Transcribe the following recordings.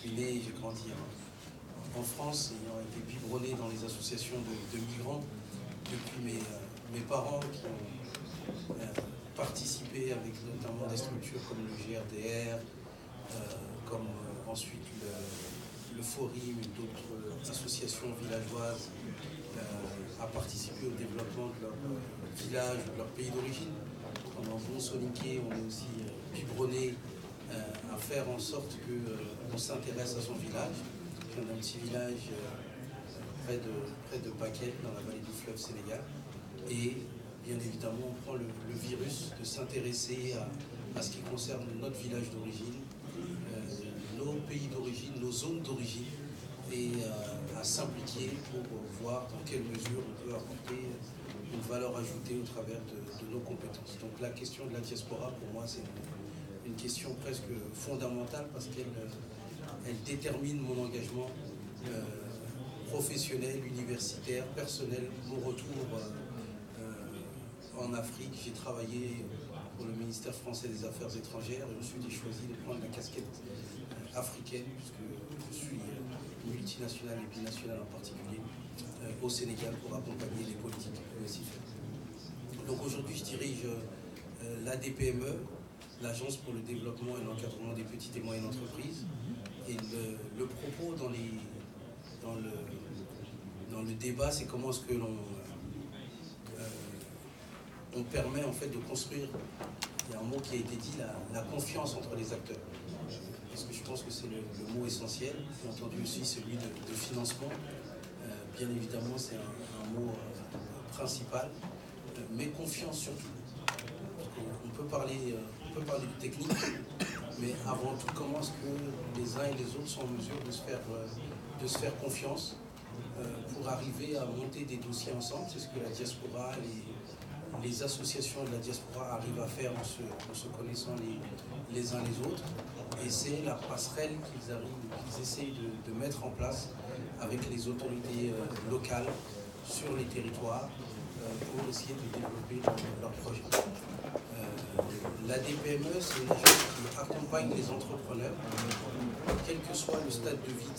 suis né, j'ai grandi en France, ayant été biberonné dans les associations de migrants depuis mes parents qui ont participé avec notamment des structures comme le GRDR, comme ensuite le Forum et d'autres associations villageoises, à participer au développement de leur village, de leur pays d'origine. Pendant bon soninké, on est aussi biberonné à faire en sorte qu'on s'intéresse à son village. On a un petit village près de Bakel, dans la vallée du fleuve Sénégal. Et bien évidemment, on prend le virus de s'intéresser à ce qui concerne notre village d'origine, nos pays d'origine, nos zones d'origine, et à s'impliquer pour voir dans quelle mesure on peut apporter une valeur ajoutée au travers de nos compétences. Donc la question de la diaspora, pour moi, c'est une question presque fondamentale parce qu'elle détermine mon engagement professionnel, universitaire, personnel, mon retour en Afrique. J'ai travaillé pour le ministère français des Affaires étrangères et ensuite j'ai choisi de prendre la casquette africaine puisque je suis multinationale et binationale en particulier au Sénégal pour accompagner les politiques PSIF. Donc aujourd'hui je dirige l'ADPME, l'Agence pour le développement et l'encadrement des petites et moyennes entreprises. Et le propos dans le débat, c'est comment est-ce que on permet en fait de construire, il y a un mot qui a été dit, la confiance entre les acteurs. Parce que je pense que c'est le mot essentiel. J'ai entendu aussi celui de financement. Bien évidemment, c'est un mot principal, mais confiance surtout. On peut parler de technique, mais avant tout, comment est-ce que les uns et les autres sont en mesure de se faire confiance pour arriver à monter des dossiers ensemble. C'est ce que la diaspora, les associations de la diaspora arrivent à faire en se connaissant les uns les autres. Et c'est la passerelle qu'ils essayent de mettre en place avec les autorités locales sur les territoires pour essayer de développer leurs projets. L'ADPME, c'est une agence qui accompagne les entrepreneurs, quel que soit le stade de vie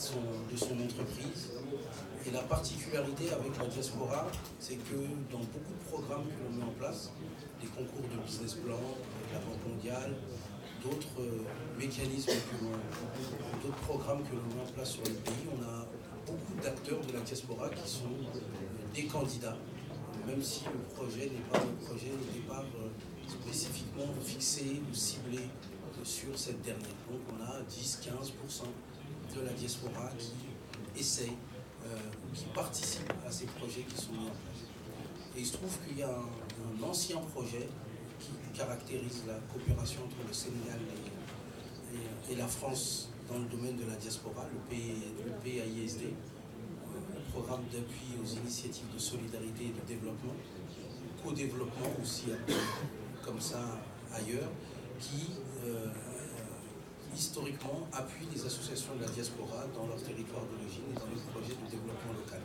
de son entreprise. Et la particularité avec la diaspora, c'est que dans beaucoup de programmes que l'on met en place, les concours de business plan, la Banque mondiale, d'autres mécanismes, d'autres programmes que l'on met en place sur le pays, on a beaucoup d'acteurs de la diaspora qui sont des candidats, même si le projet n'est pas un projet au départ spécifiquement fixé ou ciblé sur cette dernière. Donc on a 10-15% de la diaspora qui essaye, qui participe à ces projets qui sont mis en place. Et il se trouve qu'il y a un ancien projet qui caractérise la coopération entre le Sénégal et la France dans le domaine de la diaspora, le PAISD, le programme d'appui aux initiatives de solidarité et de développement, co-développement aussi, comme ça ailleurs, qui historiquement appuie les associations de la diaspora dans leur territoire d'origine et dans les projets de développement local.